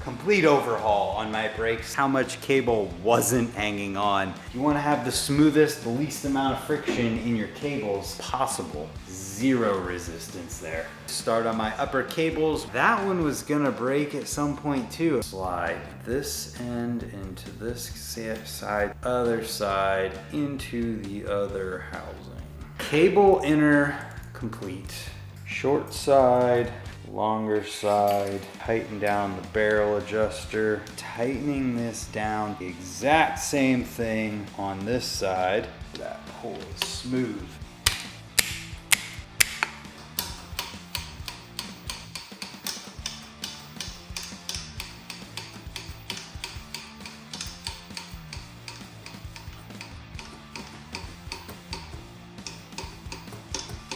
complete overhaul on my brakes. How much cable wasn't hanging on. You want to have the smoothest, the least amount of friction in your cables possible. Zero resistance there. Start on my upper cables. That one was gonna break at some point too. Slide this end into this side, other side into the other housing. Cable inner complete. Short side, longer side, tighten down the barrel adjuster, tightening this down. The exact same thing on this side. That hole is smooth.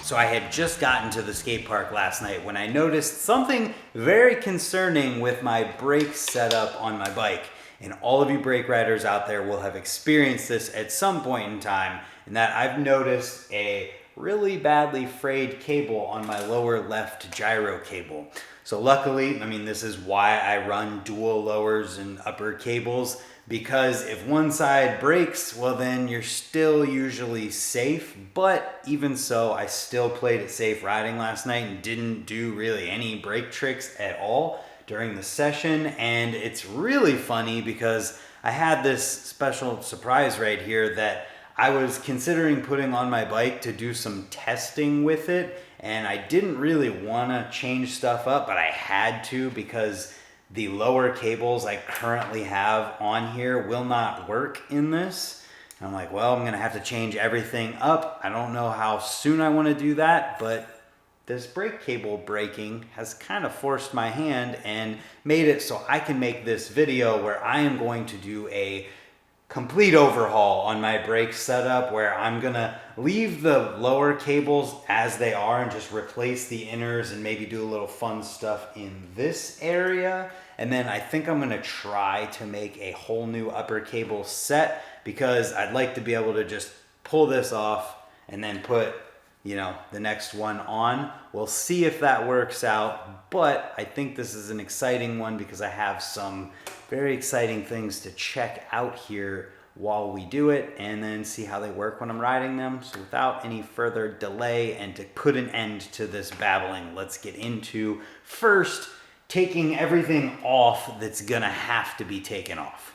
So I had just gotten to the skate park last night when I noticed something very concerning with my brake setup on my bike. And all of you brake riders out there will have experienced this at some point in time, and that I've noticed a really badly frayed cable on my lower left gyro cable. So luckily, I mean, this is why I run dual lowers and upper cables, because if one side breaks, well then you're still usually safe. But even so, I still played it safe riding last night and didn't do really any brake tricks at all during the session. And it's really funny because I had this special surprise right here that I was considering putting on my bike to do some testing with it. And I didn't really want to change stuff up, but I had to because the lower cables I currently have on here will not work in this. And I'm like, well, I'm gonna have to change everything up. I don't know how soon I wanna do that, but this brake cable breaking has kind of forced my hand and made it so I can make this video where I am going to do a complete overhaul on my brake setup, where I'm gonna leave the lower cables as they are and just replace the inners and maybe do a little fun stuff in this area. And then I think I'm gonna try to make a whole new upper cable set, because I'd like to be able to just pull this off and then put, you know, the next one on. We'll see if that works out, but I think this is an exciting one because I have some very exciting things to check out here while we do it, and then see how they work when I'm riding them. So without any further delay, and to put an end to this babbling, let's get into first taking everything off that's gonna have to be taken off.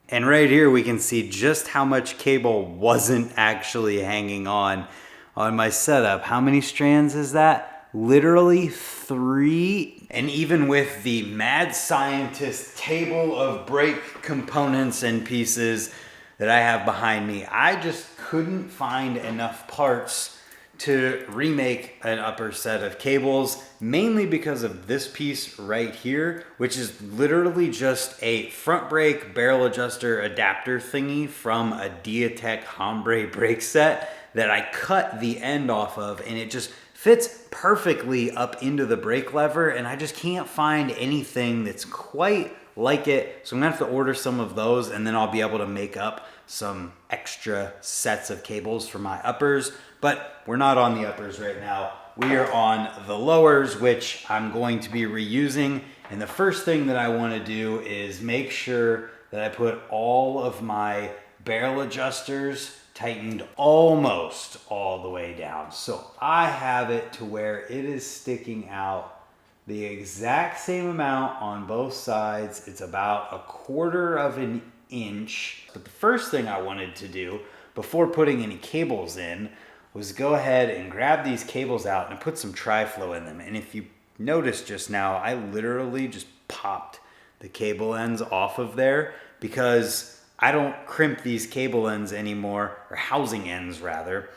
And right here we can see just how much cable wasn't actually hanging on my setup. How many strands is that? Literally 3. And even with the mad scientist table of brake components and pieces that I have behind me, I just couldn't find enough parts to remake an upper set of cables, mainly because of this piece right here, which is literally just a front brake barrel adjuster adapter thingy from a Diatec Hombre brake set that I cut the end off of, and it just fits perfectly up into the brake lever, and I just can't find anything that's quite like it. So I'm gonna have to order some of those, and then I'll be able to make up some extra sets of cables for my uppers. But we're not on the uppers right now. We are on the lowers, which I'm going to be reusing. And the first thing that I want to do is make sure that I put all of my barrel adjusters tightened almost all the way down. So I have it to where it is sticking out the exact same amount on both sides. It's about 1/4 of an inch. But the first thing I wanted to do before putting any cables in was go ahead and grab these cables out and put some tri-flow in them. And if you noticed just now, I literally just popped the cable ends off of there because I don't crimp these cable ends anymore, or housing ends rather,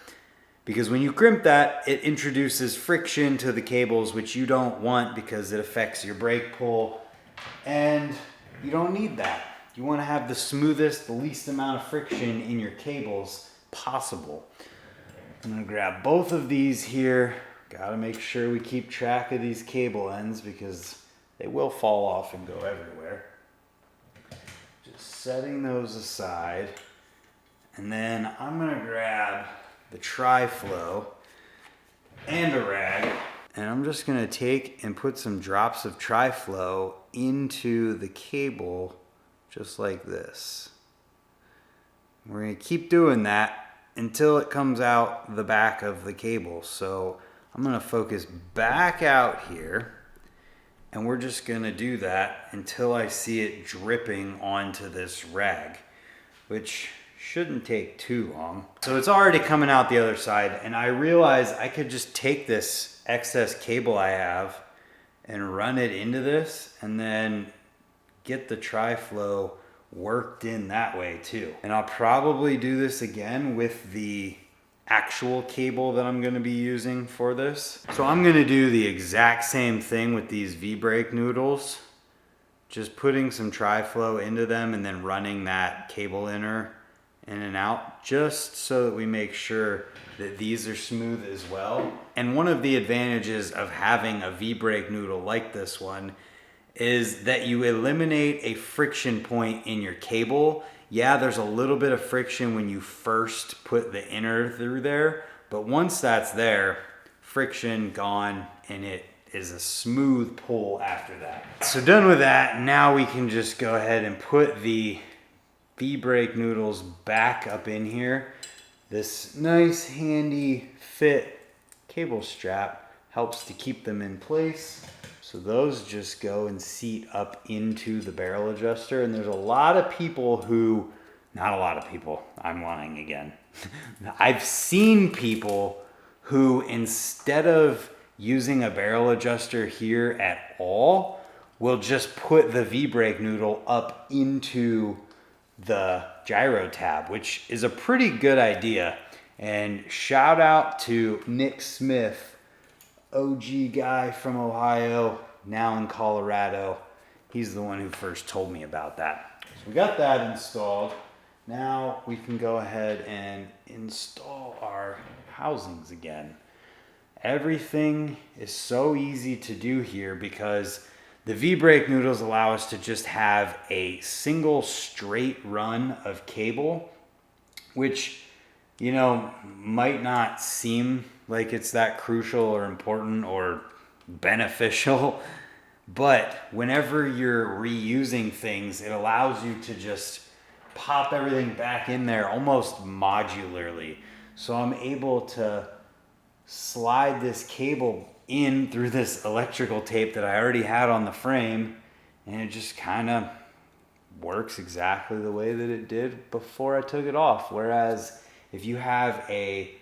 because when you crimp that, it introduces friction to the cables, which you don't want because it affects your brake pull, and you don't need that. You want to have the smoothest, the least amount of friction in your cables possible. I'm gonna grab both of these here. Gotta make sure we keep track of these cable ends because they will fall off and go everywhere. Just setting those aside. And then I'm gonna grab the tri-flow and a rag. And I'm just gonna take and put some drops of tri-flow into the cable just like this. We're gonna keep doing that until it comes out the back of the cable. So I'm gonna focus back out here, and we're just gonna do that until I see it dripping onto this rag, which shouldn't take too long. So it's already coming out the other side, and I realize I could just take this excess cable I have and run it into this, and then get the tri-flow worked in that way too. And I'll probably do this again with the actual cable that I'm going to be using for this. So I'm going to do the exact same thing with these V-brake noodles, just putting some tri-flow into them and then running that cable inner in and out, just so that we make sure that these are smooth as well. And one of the advantages of having a V-brake noodle like this one is that you eliminate a friction point in your cable. Yeah, there's a little bit of friction when you first put the inner through there, but once that's there, friction gone, and it is a smooth pull after that. So done with that, now we can just go ahead and put the V-brake noodles back up in here. This nice handy fit cable strap helps to keep them in place. So those just go and seat up into the barrel adjuster. And there's a lot of people who, not a lot of people, I'm lying again. I've seen people who, instead of using a barrel adjuster here at all, will just put the V-brake noodle up into the gyro tab, which is a pretty good idea. And shout out to Nick Smith, OG guy from Ohio, now in Colorado. He's the one who first told me about that. So we got that installed. Now we can go ahead and install our housings again. Everything is so easy to do here because the V-brake noodles allow us to just have a single straight run of cable, which, you know, might not seem like it's that crucial or important or beneficial, but whenever you're reusing things, it allows you to just pop everything back in there almost modularly. So I'm able to slide this cable in through this electrical tape that I already had on the frame, and it just kind of works exactly the way that it did before I took it off. Whereas if you have a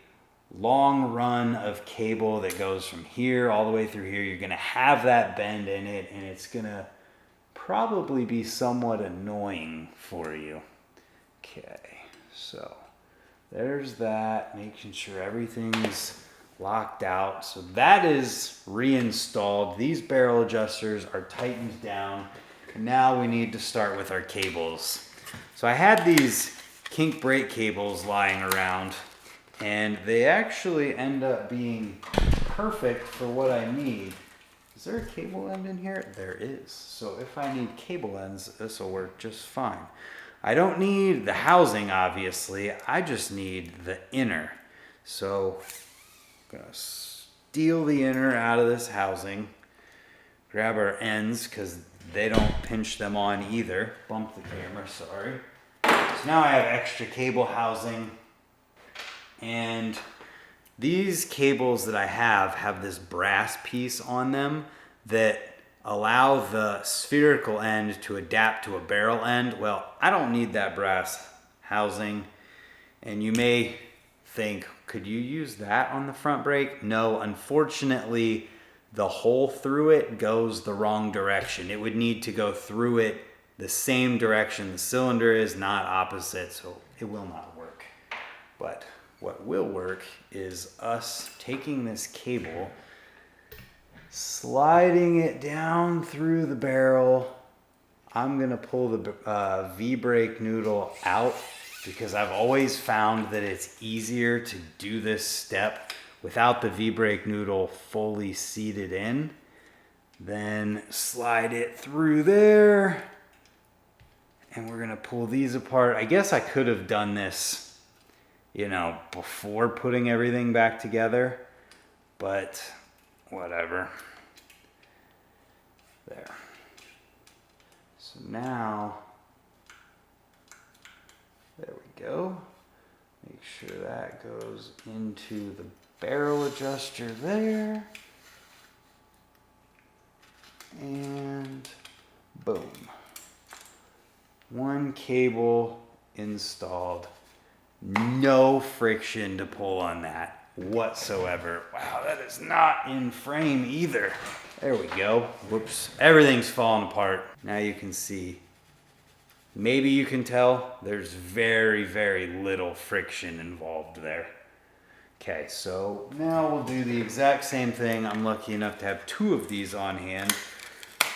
long run of cable that goes from here all the way through here, you're going to have that bend in it, and it's going to probably be somewhat annoying for you. Okay, so there's that, making sure everything's locked out. So that is reinstalled. These barrel adjusters are tightened down. And now we need to start with our cables. So I had these kink brake cables lying around, and they actually end up being perfect for what I need. Is there a cable end in here? There is. So if I need cable ends, this will work just fine. I don't need the housing, obviously. I just need the inner. So I'm gonna steal the inner out of this housing, grab our ends because they don't pinch them on either. Bump the camera, sorry. So now I have extra cable housing, and these cables that I have this brass piece on them that allow the spherical end to adapt to a barrel end. Well, I don't need that brass housing, and you may think, could you use that on the front brake? No, unfortunately, the hole through it goes the wrong direction. It would need to go through it the same direction the cylinder is, not opposite, so it will not work. But what will work is us taking this cable, sliding it down through the barrel. I'm gonna pull the V-brake noodle out because I've always found that it's easier to do this step without the V-brake noodle fully seated in. Then slide it through there, and we're gonna pull these apart. I guess I could have done this you know, before putting everything back together, but whatever. There. So now, there we go. Make sure that goes into the barrel adjuster there. And boom. One cable installed. No friction to pull on that whatsoever. Wow, that is not in frame either. There we go. Whoops. Everything's falling apart. Now you can see. Maybe you can tell there's very, very little friction involved there. Okay, so now we'll do the exact same thing. I'm lucky enough to have 2 of these on hand.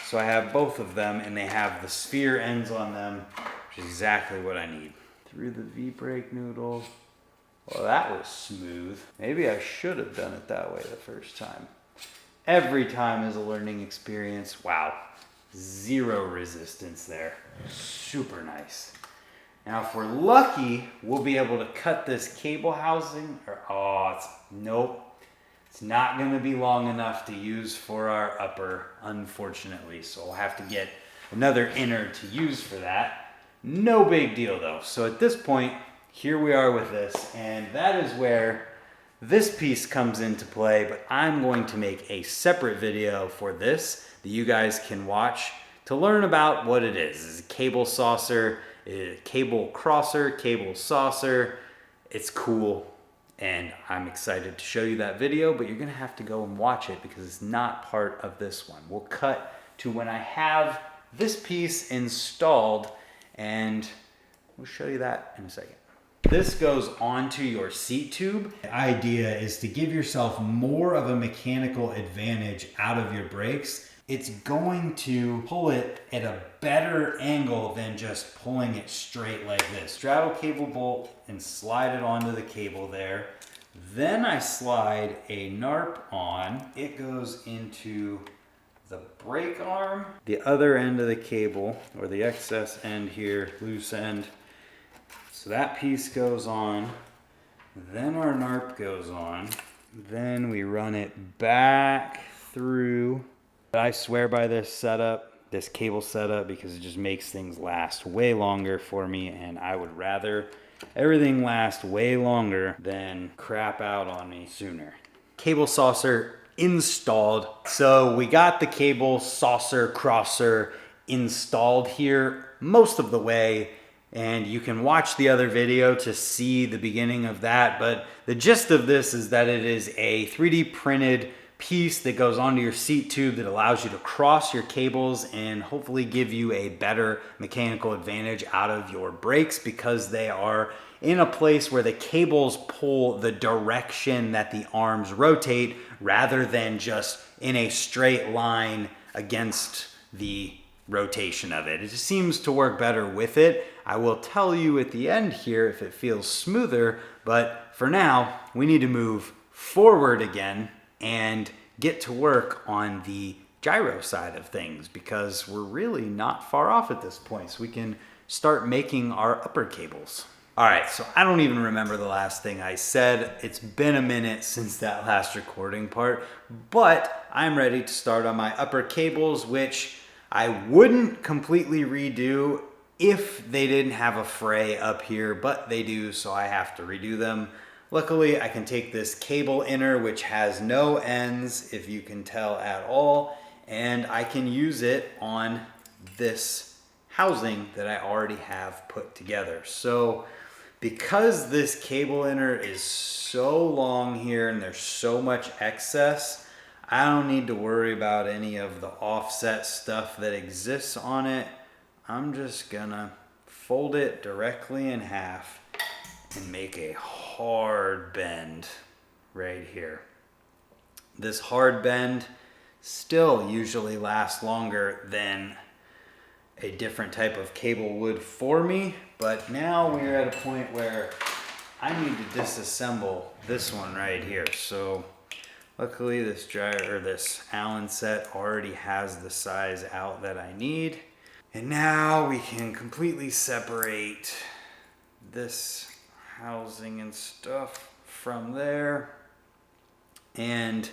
So I have both of them and they have the sphere ends on them, which is exactly what I need. Through the V-brake noodle. Well, that was smooth. Maybe I should have done it that way the first time. Every time is a learning experience. Wow, 0 resistance there. Super nice. Now, if we're lucky, we'll be able to cut this cable housing. Nope. It's not going to be long enough to use for our upper, unfortunately. So we'll have to get another inner to use for that. No big deal though. So at this point, here we are with this, and that is where this piece comes into play, but I'm going to make a separate video for this that you guys can watch to learn about what it is. It's a cable saucer, a cable crosser, cable saucer. It's cool, and I'm excited to show you that video, but you're gonna have to go and watch it because it's not part of this one. We'll cut to when I have this piece installed, and we'll show you that in a second. This goes onto your seat tube. The idea is to give yourself more of a mechanical advantage out of your brakes. It's going to pull it at a better angle than just pulling it straight like this. Straddle cable bolt and slide it onto the cable there. Then I slide a NARP on. It goes into the brake arm. The other end of the cable, or the excess end here, loose end. So that piece goes on, then our NARP goes on, then we run it back through. I swear by this setup, this cable setup, because it just makes things last way longer for me, and I would rather everything last way longer than crap out on me sooner. Cable saucer installed. So we got the cable saucer crosser installed here most of the way. And you can watch the other video to see the beginning of that. But the gist of this is that it is a 3D printed piece that goes onto your seat tube that allows you to cross your cables and hopefully give you a better mechanical advantage out of your brakes, because they are in a place where the cables pull the direction that the arms rotate rather than just in a straight line against the rotation of it. It just seems to work better with it. I will tell you at the end here if it feels smoother, but for now, we need to move forward again and get to work on the gyro side of things, because we're really not far off at this point, so we can start making our upper cables. All right, so I don't even remember the last thing I said. It's been a minute since that last recording part, but I'm ready to start on my upper cables, which I wouldn't completely redo if they didn't have a fray up here, but they do, so I have to redo them. Luckily, I can take this cable inner, which has no ends, if you can tell at all, and I can use it on this housing that I already have put together. So because this cable inner is so long here and there's so much excess, I don't need to worry about any of the offset stuff that exists on it. I'm just gonna fold it directly in half and make a hard bend right here. This hard bend still usually lasts longer than a different type of cable would for me, but now we're at a point where I need to disassemble this one right here. So luckily this gyro, or this Allen set already has the size out that I need. And now we can completely separate this housing and stuff from there. And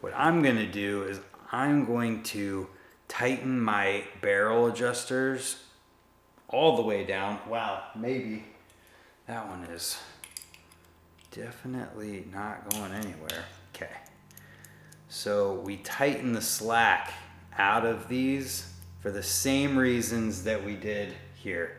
what I'm gonna do is I'm going to tighten my barrel adjusters all the way down. Wow, maybe that one is definitely not going anywhere. Okay, so we tighten the slack out of these for the same reasons that we did here.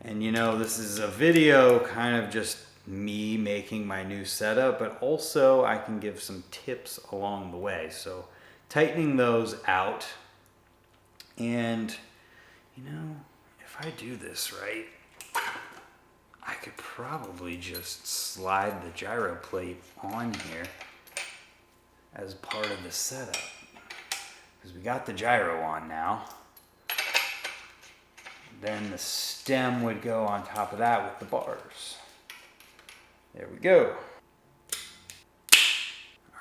And you know, this is a video kind of just me making my new setup, but also I can give some tips along the way. So tightening those out, and you know, if I do this right, I could probably just slide the gyro plate on here as part of the setup, because we got the gyro on now. Then the stem would go on top of that with the bars. There we go.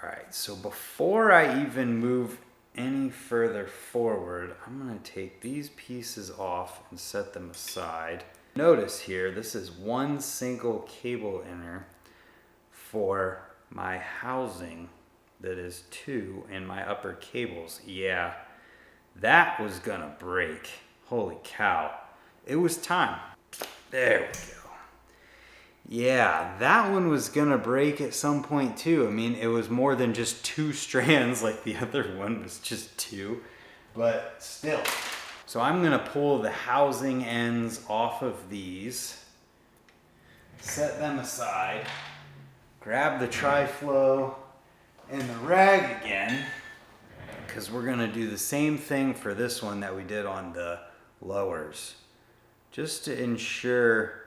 All right, so before I even move any further forward, I'm gonna take these pieces off and set them aside. Notice here, this is one single cable inner for my housing that is 2 in my upper cables. Yeah, that was gonna break. Holy cow. It was time. There we go. Yeah, that one was gonna break at some point too. I mean, it was more than just 2 strands like the other one was just 2, but still. So I'm gonna pull the housing ends off of these, set them aside, grab the tri-flow and the rag again, because we're gonna do the same thing for this one that we did on the lowers, just to ensure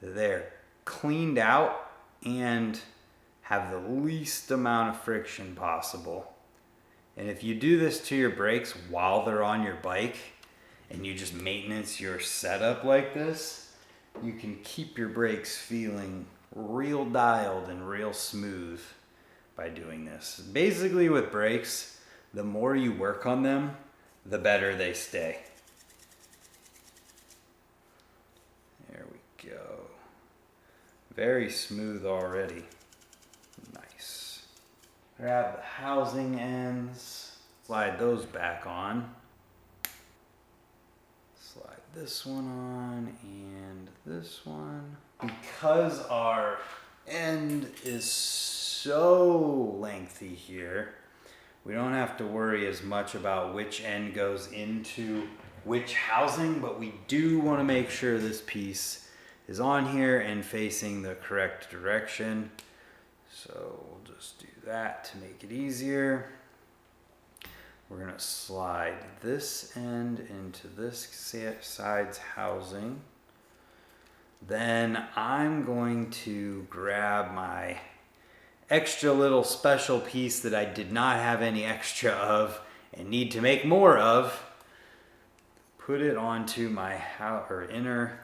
that they're cleaned out and have the least amount of friction possible. And if you do this to your brakes while they're on your bike and you just maintenance your setup like this, you can keep your brakes feeling real dialed and real smooth by doing this. Basically with brakes, the more you work on them, the better they stay. There we go. Very smooth already. Nice. Grab the housing ends, slide those back on. Slide this one on and this one. Because our end is so lengthy here, we don't have to worry as much about which end goes into which housing, but we do want to make sure this piece is on here and facing the correct direction. So we'll just do that to make it easier. We're gonna slide this end into this side's housing. Then I'm going to grab my extra little special piece that I did not have any extra of and need to make more of. Put it onto my inner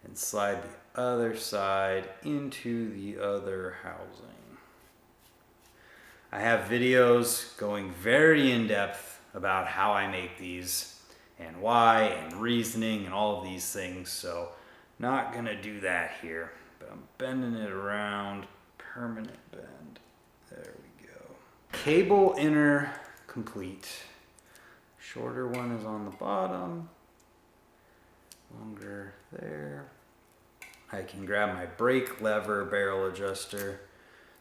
and slide the other side into the other housing. I have videos going very in depth about how I make these and why and reasoning and all of these things, so not gonna do that here, but I'm bending it around, permanent bend. There we go. Cable inner complete. Shorter one is on the bottom, longer there. I can grab my brake lever barrel adjuster,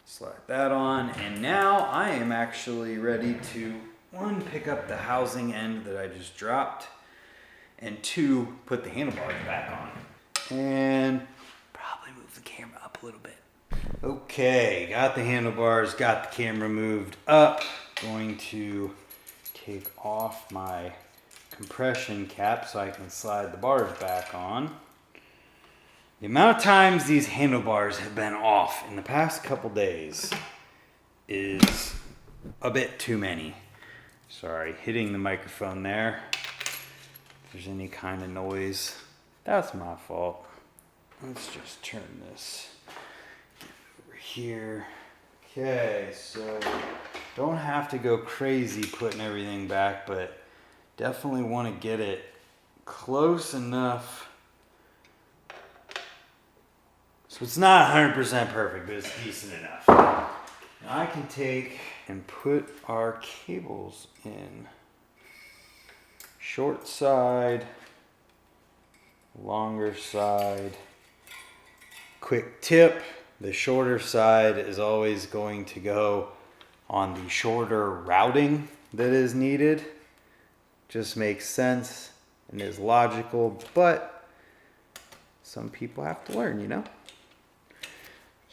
slide that on, and now I am actually ready to, 1, pick up the housing end that I just dropped, and 2, put the handlebars back on. And probably move the camera up a little bit. Okay, got the handlebars, got the camera moved up. Going to take off my compression cap so I can slide the bars back on. The amount of times these handlebars have been off in the past couple days is a bit too many. Sorry, hitting the microphone there. If there's any kind of noise, that's my fault. Let's just turn this over here. Okay, so don't have to go crazy putting everything back, but definitely want to get it close enough So it's not 100% perfect, but it's decent enough. Now I can take and put our cables in. Short side, longer side. Quick tip, the shorter side is always going to go on the shorter routing that is needed. Just makes sense and is logical, but some people have to learn, you know?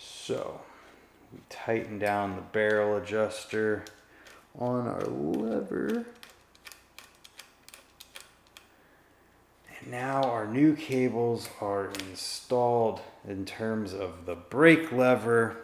So we tighten down the barrel adjuster on our lever. And now our new cables are installed in terms of the brake lever,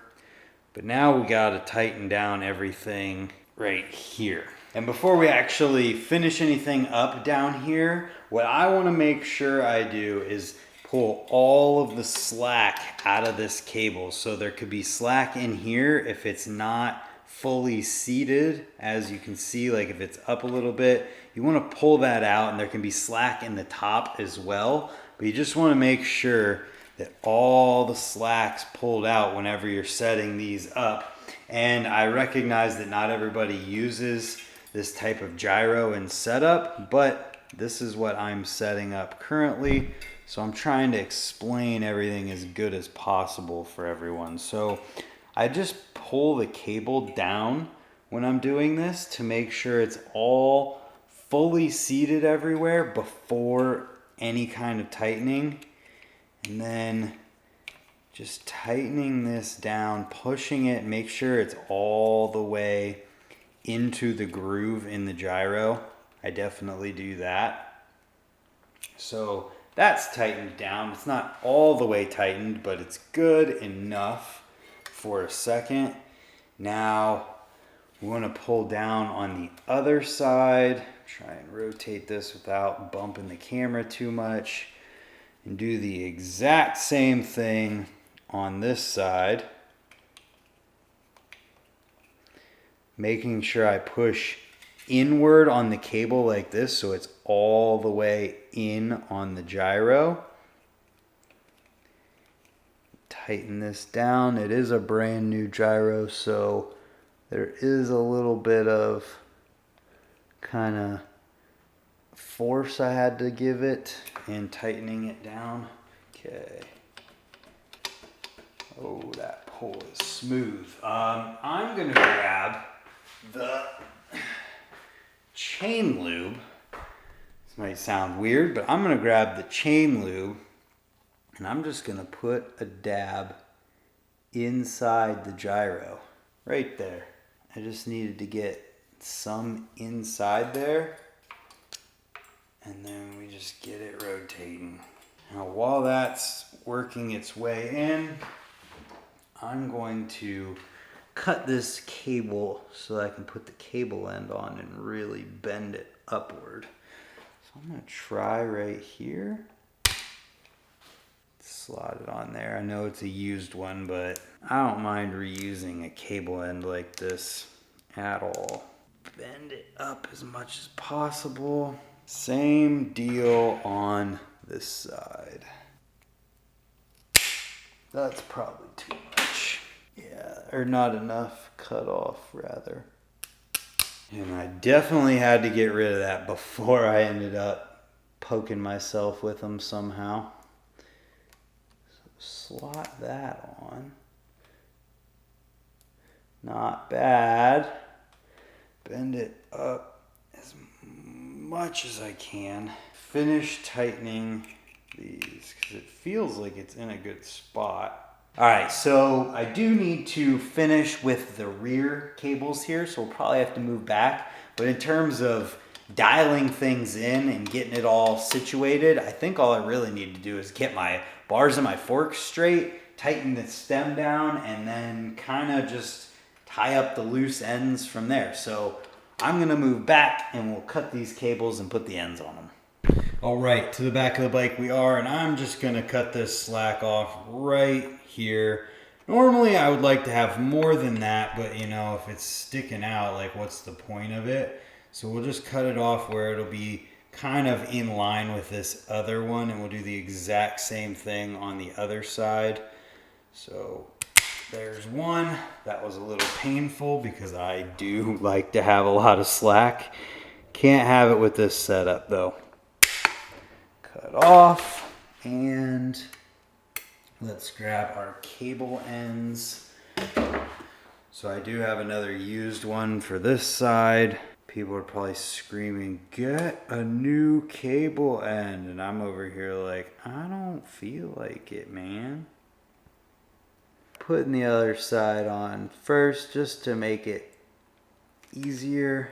but now we got to tighten down everything right here. And before we actually finish anything up down here, what I want to make sure I do is pull all of the slack out of this cable. So there could be slack in here if it's not fully seated. As you can see, like if it's up a little bit, you want to pull that out, and there can be slack in the top as well. But you just want to make sure that all the slack's pulled out whenever you're setting these up. And I recognize that not everybody uses this type of gyro and setup, but this is what I'm setting up currently. So I'm trying to explain everything as good as possible for everyone. So I just pull the cable down when I'm doing this to make sure it's all fully seated everywhere before any kind of tightening. And then just tightening this down, pushing it, make sure it's all the way into the groove in the gyro. I definitely do that. So that's tightened down. It's not all the way tightened, but it's good enough for a second. Now we want to pull down on the other side. Try and rotate this without bumping the camera too much. And do the exact same thing on this side. Making sure I push inward on the cable like this so it's all the way in on the gyro. Tighten this down. It is a brand new gyro, so there is a little bit of kind of force I had to give it in tightening it down. Okay. Oh, that pull is smooth. I'm gonna grab the chain lube. This might sound weird, but I'm gonna grab the chain lube and I'm just gonna put a dab inside the gyro, right there. I just needed to get some inside there, and then we just get it rotating. Now while that's working its way in, I'm going to cut this cable so that I can put the cable end on and really bend it upward. So I'm going to try right here. Slot it on there. I know it's a used one, but I don't mind reusing a cable end like this at all. Bend it up as much as possible. Same deal on this side. That's probably too much. Yeah, or not enough cut off, rather. And I definitely had to get rid of that before I ended up poking myself with them somehow. So slot that on. Not bad. Bend it up as much as I can. Finish tightening these because it feels like it's in a good spot. All right, so I do need to finish with the rear cables here, so we'll probably have to move back. But in terms of dialing things in and getting it all situated, I think all I really need to do is get my bars and my forks straight, tighten the stem down, and then kind of just tie up the loose ends from there. So I'm gonna move back and we'll cut these cables and put the ends on them. All right, to the back of the bike we are, and I'm just gonna cut this slack off right here. Normally I would like to have more than that, but you know, if it's sticking out, like what's the point of it? So we'll just cut it off where it'll be kind of in line with this other one, and we'll do the exact same thing on the other side. So there's one. That was a little painful because I do like to have a lot of slack. Can't have it with this setup though. Cut off, and let's grab our cable ends. So I do have another used one for this side. People are probably screaming, get a new cable end. And I'm over here like, I don't feel like it, man. Putting the other side on first just to make it easier.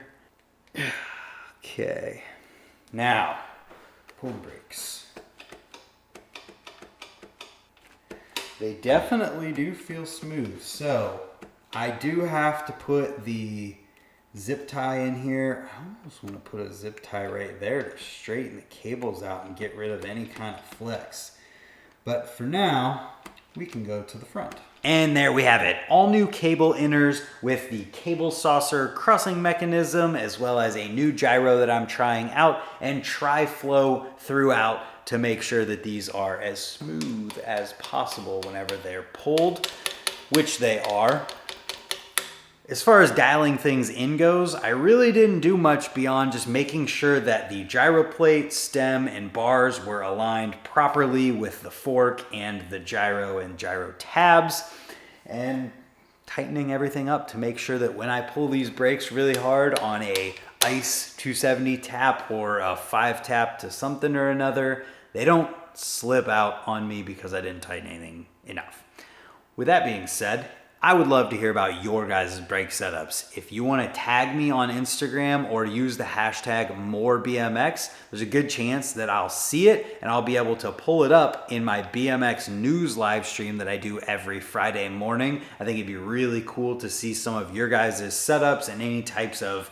Okay. Now, pull brakes. They definitely do feel smooth. So I do have to put the zip tie in here. I almost want to put a zip tie right there to straighten the cables out and get rid of any kind of flex. But for now, we can go to the front. And there we have it. All new cable inners with the cable saucer crossing mechanism, as well as a new gyro that I'm trying out, and tri-flow throughout to make sure that these are as smooth as possible whenever they're pulled, which they are. As far as dialing things in goes, I really didn't do much beyond just making sure that the gyro plate, stem, and bars were aligned properly with the fork and the gyro and gyro tabs, and tightening everything up to make sure that when I pull these brakes really hard on a ICE 270 tap or a 5 tap to something or another, they don't slip out on me because I didn't tighten anything enough. With that being said, I would love to hear about your guys' brake setups. If you want to tag me on Instagram or use the hashtag #MoreBMX, there's a good chance that I'll see it and I'll be able to pull it up in my BMX news live stream that I do every Friday morning. I think it'd be really cool to see some of your guys' setups and any types of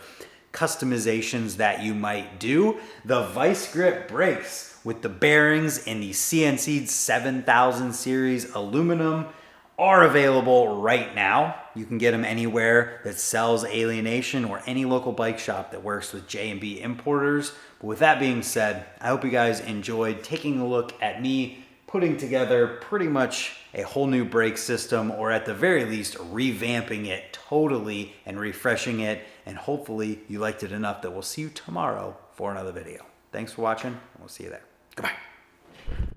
customizations that you might do. The Vice Grip brakes with the bearings in the CNC 7000 series aluminum are available right now. You can get them anywhere that sells Alienation or any local bike shop that works with J&B importers. But with that being said, I hope you guys enjoyed taking a look at me putting together pretty much a whole new brake system, or at the very least revamping it totally and refreshing it. And hopefully you liked it enough that we'll see you tomorrow for another video. Thanks for watching, and we'll see you there. Goodbye.